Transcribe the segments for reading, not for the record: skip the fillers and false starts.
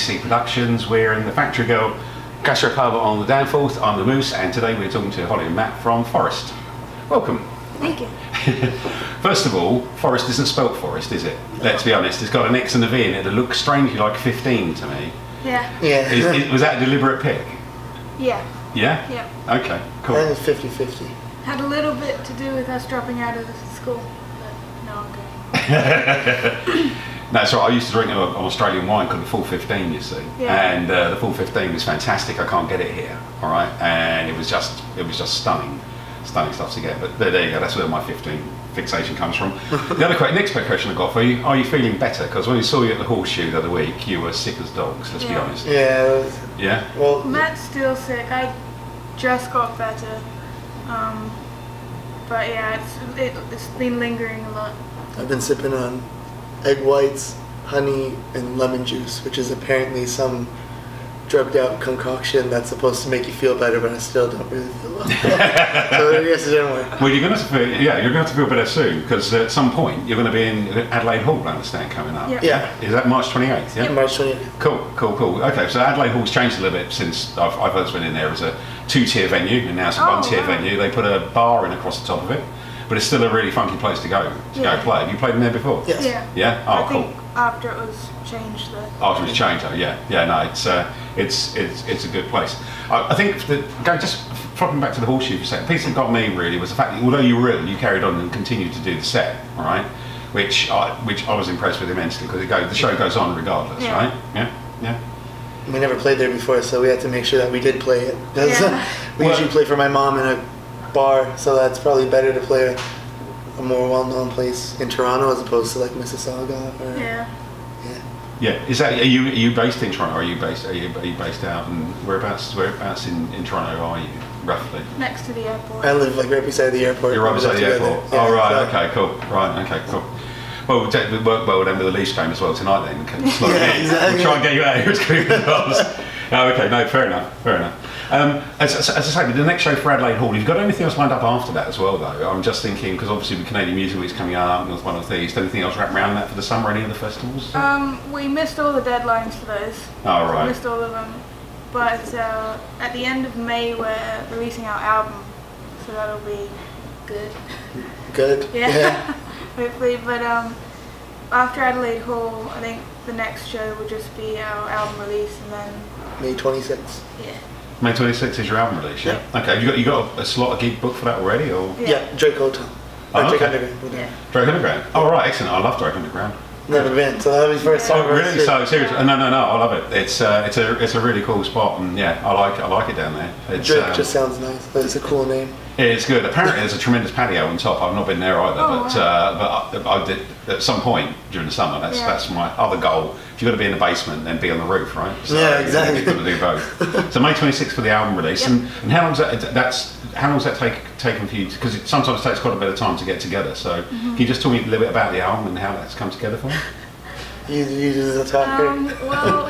FXRRVST Productions. We're in the Factory Girl Gastro Pub on the Danforth. I'm the Moose, and today we're talking to Holly and Matt from Forest. Welcome. Thank you. First of all, Forest isn't spelt Forest, is it? Let's be honest, it's got an X and a V in it that looks strangely like 15 to me. Yeah. Was that a deliberate pick? Yeah. Yeah? Yeah. Okay, cool. I think it's 50-50. Had a little bit to do with us dropping out of the school, but no, I'm good. No, so I used to drink an Australian wine called the Full 15, you see, Yeah. and the Full 15 was fantastic. I can't get it here, all right, and it was just stunning stuff to get. But there you go. That's where my 15 fixation comes from. The next question I got for you: are you feeling better? Because when we saw you at the Horseshoe the other week, you were sick as dogs. Let's be honest. Yeah. Yeah. Well, Matt's still sick. I just got better, but yeah, it's been lingering a lot. I've been sipping on egg whites, honey, and lemon juice, which is apparently some drugged out concoction that's supposed to make you feel better, but I still don't really feel well. So I guess it didn't work. Well, you're going to have to feel better soon, because at some point you're going to be in Adelaide Hall, I understand, coming up. Yep. Yeah. Is that March 28th? Yeah. March 28th. Cool. Okay, so Adelaide Hall's changed a little bit since I've first been in there as a 2-tier venue, and now it's a 1-tier venue. They put a bar in across the top of it, but it's still a really funky place to go play. Have you played in there before? Yes. Yeah. Yeah. Oh, I think after it was changed though. After it's changed, though, yeah. No, it's a good place. I think just dropping back to the Horseshoe for a second. The piece that got me really was the fact that although you were ill, you carried on and continued to do the set, all right? Which I was impressed with immensely, because the show goes on regardless, right? Yeah. We never played there before, so we had to make sure that we did play it. We usually play for my mom in a bar, so that's probably better to play a more well-known place in Toronto as opposed to like Mississauga. Or, Yeah. Is that are you based in Toronto? Or are you based out and whereabouts in Toronto are you roughly? Next to the airport. I live like right beside the airport. You're right beside the airport. Yeah, oh right, exactly. okay, cool. Right, okay, cool. Well, we'll work well then with the Leafs game as well tonight then. Exactly. We'll try and get you out of here as quickly as possible. Oh, okay, no, fair enough. As I say, with the next show for Adelaide Hall, have you got anything else lined up after that as well, though? I'm just thinking, because obviously with Canadian Music Week's coming up, and one of these, anything else wrapped around that for the summer, any of the festivals? We missed all the deadlines for those. Oh, right. We missed all of them. But at the end of May, we're releasing our album, so that'll be good. Good. Yeah. Hopefully, but after Adelaide Hall, I think the next show will just be our album release, and then May 26th. Yeah. May 26th is your album release, yeah? Okay, have you got a slot, a gig booked for that already, or? Yeah, Drake Hotel. Drake Underground. Yeah. Drake Underground. Oh, right, excellent. I love Drake Underground. Never been, so that'll be first time. Oh, really? So seriously? No, I love it. It's a really cool spot, and yeah, I like it down there. Drake just sounds nice, but it's a cool name. It's good. Apparently, there's a tremendous patio on top. I've not been there either, but I did at some point during the summer. That's my other goal. If you've got to be in the basement, then be on the roof, right? So yeah, exactly. You've got to do both. So May 26th for the album release, and how long's that taken for you? Because it sometimes takes quite a bit of time to get together. So can you just tell me a little bit about the album and how that's come together for you? You do the talker. Well,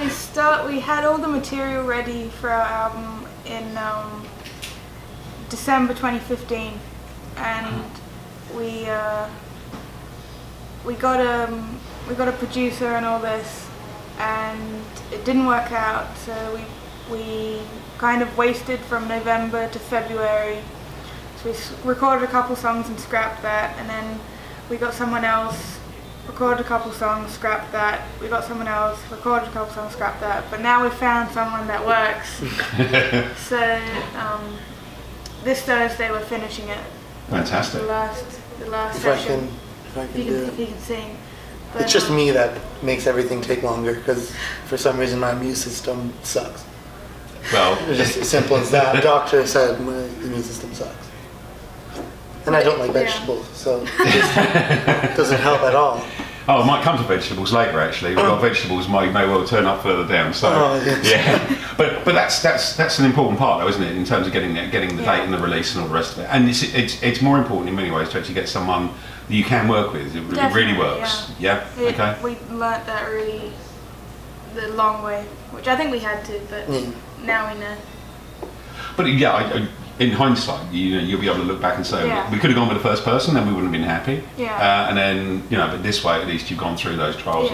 we had all the material ready for our album in December 2015, and we got a producer and all this, and it didn't work out. So we kind of wasted from November to February. So we recorded a couple songs and scrapped that, and then we got someone else. Recorded a couple songs, scrapped that. We got someone else, recorded a couple songs, scrapped that. But now we've found someone that works. So this Thursday we're finishing it. Fantastic. The last If session. I can do If it. you can sing. But, It's just me that makes everything take longer, because for some reason my immune system sucks. Well, It's just as simple as that. Doctor said my immune system sucks. And I don't like vegetables, so it just doesn't help at all. Oh, it might come to vegetables later. Actually, we've got vegetables. May well turn up further down. So yeah, but that's an important part, though, isn't it? In terms of getting the date and the release and all the rest of it. And it's more important in many ways to actually get someone that you can work with. It really works. Yeah. Okay. We learnt that really the long way, which I think we had to, but now we know. But yeah, in hindsight, you'll be able to look back and say, we could have gone with the first person, then we wouldn't have been happy. Yeah. And then, but this way, at least you've gone through those trials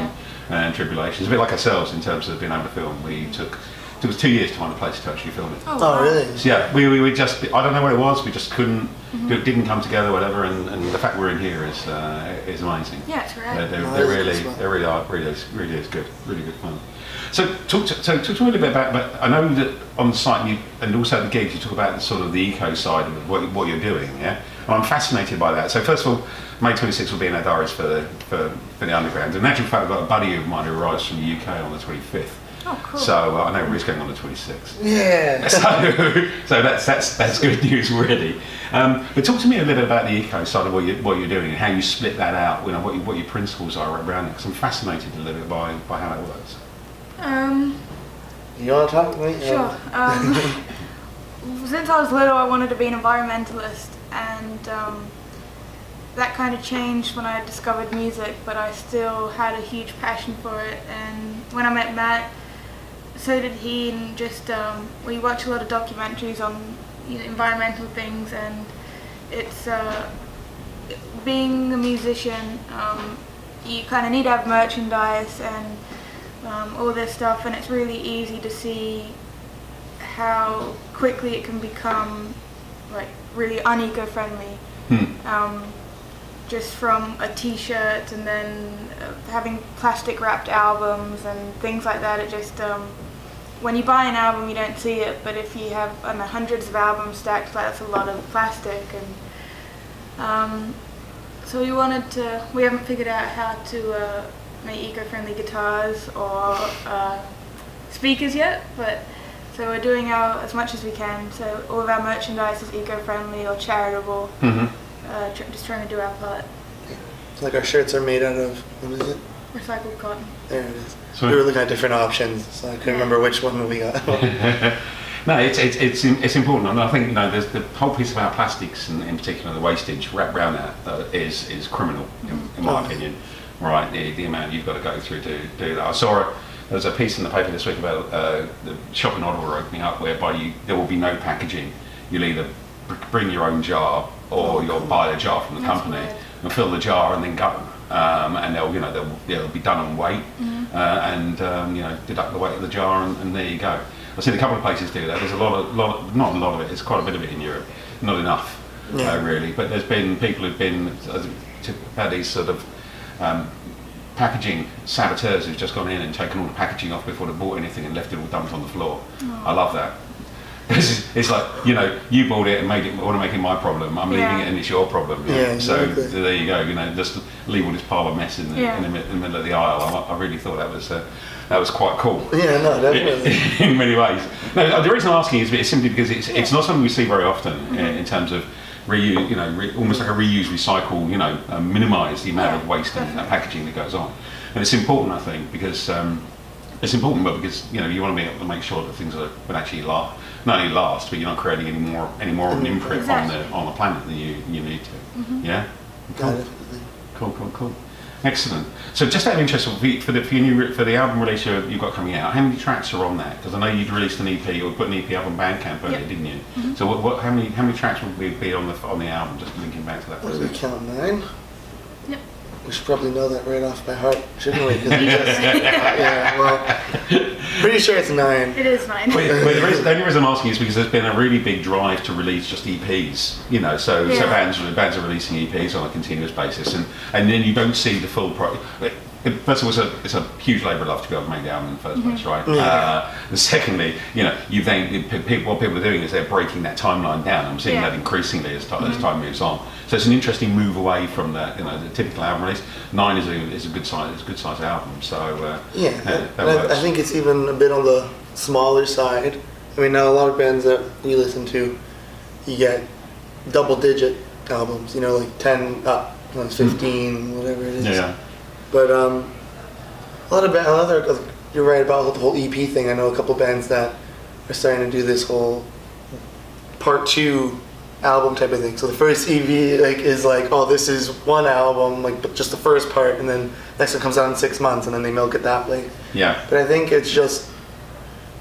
and tribulations. A bit like ourselves in terms of being able to film. It took us 2 years to find a place to actually film it. Oh, Oh, really? So yeah, we just, I don't know what it was, we just couldn't, it didn't come together, whatever, and the fact we're in here is amazing. Yeah, it's right. They No, really it's fun. really is good, really good fun. So talk to me a little bit about, but I know that on the site and also the gigs, you talk about the sort of the eco side of what you're doing, yeah? And I'm fascinated by that. So first of all, May 26th will be in our diaries for the Underground. And in actual fact, I've got a buddy of mine who arrives from the UK on the 25th. Oh, cool. So I know Riz going on the 26th. Yeah. So that's good news already. But talk to me a little bit about the eco side of what you're doing and how you split that out. You know what your principles are around it. Because I'm fascinated a little bit by how that works. You want to talk, mate? Sure. Since I was little, I wanted to be an environmentalist, and that kind of changed when I discovered music. But I still had a huge passion for it. And when I met Matt, so did he. And just we watch a lot of documentaries on environmental things, and it's being a musician. You kind of need to have merchandise and all this stuff, and it's really easy to see how quickly it can become like really uneco-friendly. Just from a t-shirt and then having plastic wrapped albums and things like that. It just when you buy an album you don't see it, but if you have hundreds of albums stacked, that's a lot of plastic. And so we haven't figured out how to make eco-friendly guitars or speakers yet, but so we're doing as much as we can. So all of our merchandise is eco-friendly or charitable. Just trying to do our part. It's like our shirts are made out of, what is it? Recycled cotton. There it is. So- We were looking at different options, so I couldn't remember which one we got. No, it's important, and I think there's the whole piece about plastics, and in particular the wastage wrapped around that is criminal in my opinion. Right, the amount you've got to go through to do that. I saw there was a piece in the paper this week about the shop in Ottawa opening up, whereby there will be no packaging. You'll either bring your own jar or you'll buy a jar from the company and fill the jar and then go. And they'll be done on weight and deduct the weight of the jar and there you go. I've seen a couple of places do that. There's not a lot of it. There's quite a bit of it in Europe. Not enough, really. But there's been people who've been had these sort of packaging saboteurs who've just gone in and taken all the packaging off before they bought anything and left it all dumped on the floor. I love that. It's like, you bought it and want to make it my problem. I'm leaving it and it's your problem. Yeah, so exactly. there you go. Just leave all this pile of mess in the middle of the aisle. I really thought that was quite cool. Yeah, no, definitely. In many ways. No, the reason I'm asking is simply because it's not something we see very often in terms of reuse, almost like a reuse, recycle, minimise the amount of waste and packaging that goes on. And it's important, I think, because it's important, but because you want to be able to make sure that things will actually not only last, but you're not creating any more of an imprint on the planet than you need to. Yeah. Cool. Yeah, definitely. Cool. Excellent. So just out of interest, for the album release you've got coming out, how many tracks are on that? Because I know you'd released an EP or put an EP up on Bandcamp earlier, didn't you? So how many tracks will be on the album? Just linking back to that. What did we count, 9? Yep. We should probably know that right off by heart, shouldn't we? 'Cause we just, yeah, well, pretty sure it's 9. It is 9. The only reason I'm asking is because there's been a really big drive to release just EPs, so bands are releasing EPs on a continuous basis, and then you don't see the full First of all, it's a huge labour of love to be able to make the album in the first place, right? And secondly, what people are doing is they're breaking that timeline down. I'm seeing that increasingly as time moves on. So it's an interesting move away from the typical album release. 9 is a good size album. So I think it's even a bit on the smaller side. I mean, now a lot of bands that we listen to, you get double-digit albums. Like 10 up, 15, whatever it is. Yeah. But a lot of you're right about the whole EP thing. I know a couple bands that are starting to do this whole part 2 album type of thing. So the first EP is this is one album, but just the first part, and then next one comes out in 6 months, and then they milk it that way. Yeah. But I think it's just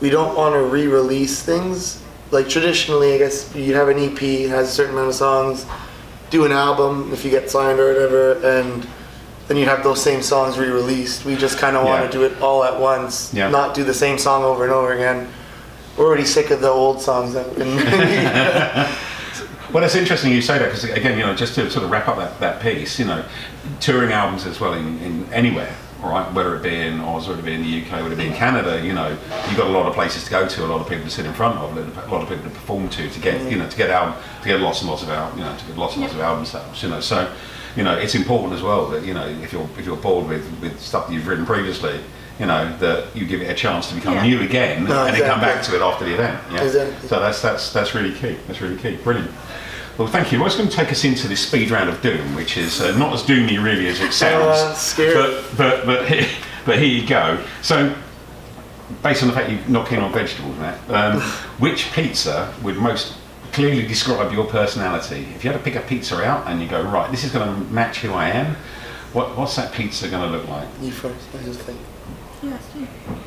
we don't want to re-release things. Like traditionally, I guess you'd have an EP, has a certain amount of songs, do an album if you get signed or whatever, and then you have those same songs re-released. We just kind of want Yeah. to do it all at once, Yeah. not do the same song over and over again. We're already sick of the old songs that have been. Well, it's interesting you say that because, again, just to sort of wrap up that piece, touring albums as well in anywhere, all right, whether it be in Oz, whether it be in the UK, whether it be in Canada, you've got a lot of places to go to, a lot of people to sit in front of, a lot of people to perform to get, to get lots and lots of album, to get lots and lots of album sales, So, it's important as well that, if you're bored with stuff that you've written previously, that you give it a chance to become new again, and then come back to it after the event. Yeah. Exactly. So that's really key. That's really key. Brilliant. Well, thank you. Well, it's going to take us into this speed round of doom, which is not as doomy really as it sounds. Scary. But here you go. So, based on the fact you're not keen on vegetables, Matt, which pizza would most clearly describe your personality? If you had to pick a pizza out and you go, right, this is going to match who I am, what's that pizza going to look like? You first, I just think. Yes, yeah.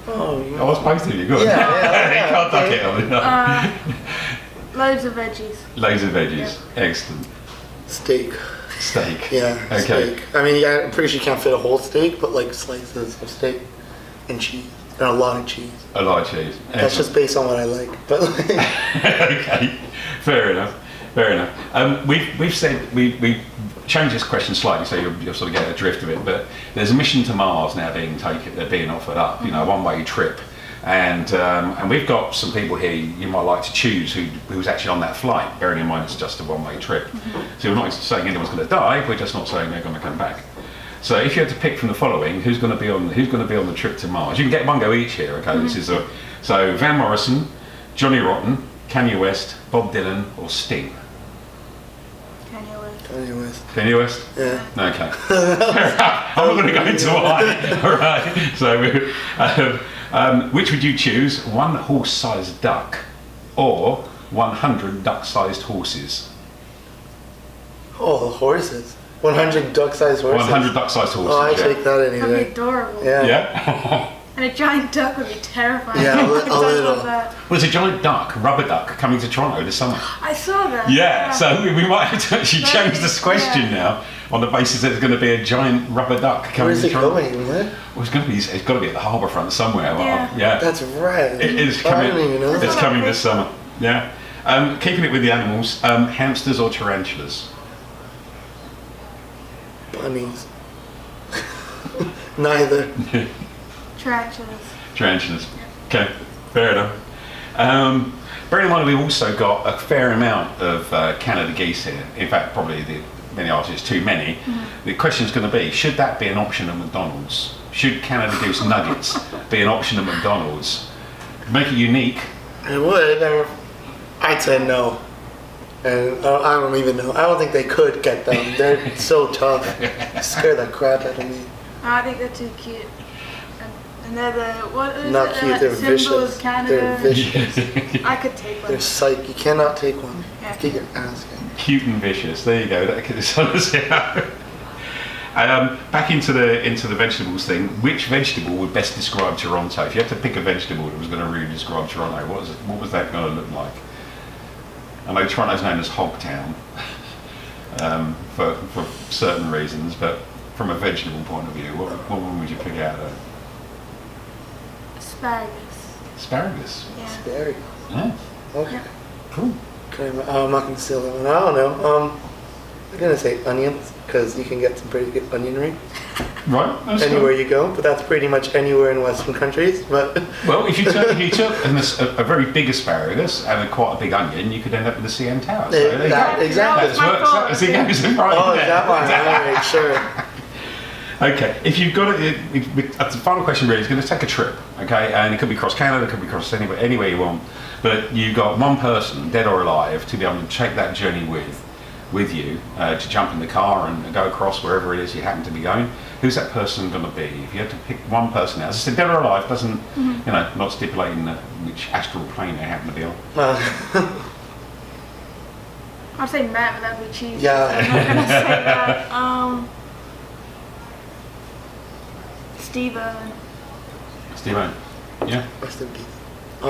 Oh, I was supposed to. You're good. Yeah, You can't duck it. Loads of veggies. Loads of veggies. Excellent. Steak. Steak. Yeah, Okay. steak. I mean, I'm pretty sure you can't fit a whole steak, but like slices of steak and cheese. And a lot of cheese. A lot of cheese. That's just based on what I like. But like, Okay. Fair enough. We've said we changed this question slightly so you'll sort of get a drift of it. But there's a mission to Mars now being offered up. A one-way trip, and we've got some people here you might like to choose who's actually on that flight. Bearing in mind it's just a one-way trip, so we're not saying anyone's going to die. We're just not saying they're going to come back. So if you had to pick from the following, who's going to be on the trip to Mars? You can get one go each here. Okay, this is so Van Morrison, Johnny Rotten, Kanye West, Bob Dylan, or Sting. anyways. Kanye West? Yeah. Okay. I'm not going to go into why. All right. So, which would you choose? One horse-sized duck or 100 duck-sized horses? Oh, the horses. 100 duck-sized horses. 100 duck-sized horses. Oh, I yeah. take that any That'd be day. adorable. Yeah. Yeah. And a giant duck would be terrifying. Yeah, a I don't little. love that. Well, there's a giant duck, rubber duck, coming to Toronto this summer. I saw that. Yeah, so we might have to actually That change is- this question yeah. now on the basis that there's going to be a giant rubber duck coming Where's to it Toronto. going? What? Well, it's got to be at the harbour front somewhere. Yeah. Yeah. That's right. It is Oh, I coming. didn't even know It's that. coming this summer. Yeah. Keeping it with the animals, hamsters or tarantulas? Bunnies. Neither. Tarantulas. Tarantulas. Okay, fair enough. Bearing in mind we've also got a fair amount of Canada geese here. In fact, probably many artists too many. The question is going to be: should that be an option at McDonald's? Should Canada goose nuggets be an option at McDonald's? Make it unique. It would. I'd say no. And I don't even know. I don't think they could get them. They're so tough. Scare the crap out of me. I think they're too cute. And they're the, what is Not it? cute. They're symbol vicious. of Canada. They're vicious. I could take one. They're psych. You cannot take one. Yeah. Get your ass kicked. Cute and vicious. There you go. That could back into the vegetables thing. Which vegetable would best describe Toronto? If you had to pick a vegetable that was going to really describe Toronto, what was that going to look like? I know Toronto's known as Hogtown for certain reasons, but from a vegetable point of view, what one would you pick out of? Asparagus. Asparagus. Yeah. Very. Yeah. Okay. Yeah. Cool. Okay, I'm not gonna steal that one. I don't know. I'm gonna say onions because you can get some pretty good onion ring Right. That's anywhere cool. you go. But that's pretty much anywhere in Western countries. But Well, if you took a very big asparagus and quite a big onion, you could end up with the CN Tower. So there you go. Exactly. That's my works. fault. That's it goes in right Oh, there. that one. All right, sure. Okay, if you've got it, the final question really is going to take a trip, okay, and it could be across Canada, it could be across anywhere you want, but you've got one person, dead or alive, to be able to take that journey with you, to jump in the car and go across wherever it is you happen to be going. Who's that person going to be? If you had to pick one person out, as I said, dead or alive doesn't, not stipulating which astral plane they happen to be on. I'd say Matt, but that'd be cheesy. Yeah. I'm not gonna say that. Steve Irwin. Steve Owen. Yeah. Rest in peace. I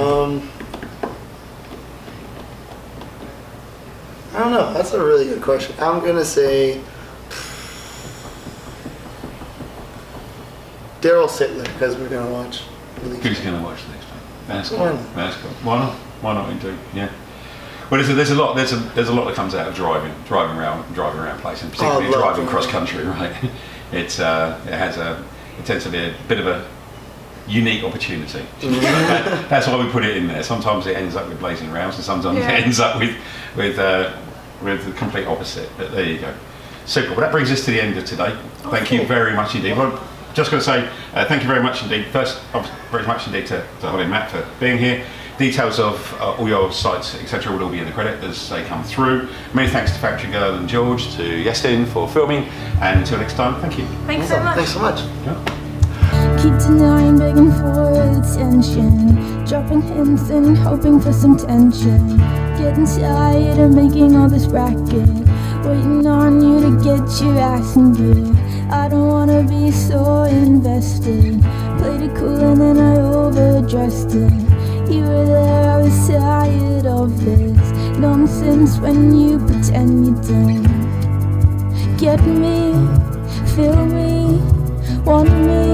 don't know. That's a really good question. I'm gonna say Daryl Sittler, because we're gonna watch. Who's going to watch this? That's cool. Why not? That's cool. Why not? Why not indeed? Yeah. Well, there's a lot that comes out of driving around places, and particularly love driving driving. cross country. Right. It tends to be a bit of a unique opportunity. That's why we put it in there. Sometimes it ends up with blazing rounds, and sometimes Yeah. it ends up with the complete opposite. But there you go. Super. Well, that brings us to the end of today. Thank you very much indeed. Well, just going to say thank you very much indeed. First, very much indeed to Holly and Matt for being here. Details of all your sites, etc., will all be in the credit as they come through. Many thanks to Factory Girl and George, to Yestin for filming, and until next time, thank you. Thanks so much. Thanks so much. Yeah. Keep denying, begging for attention, dropping hints and hoping for some tension. Getting tired of making all this racket, waiting on you to get your ass in gear. I don't wanna be so invested. Played it cool and then I overdressed it. You were there, I was tired of this nonsense when you pretend you don't get me, feel me, want me.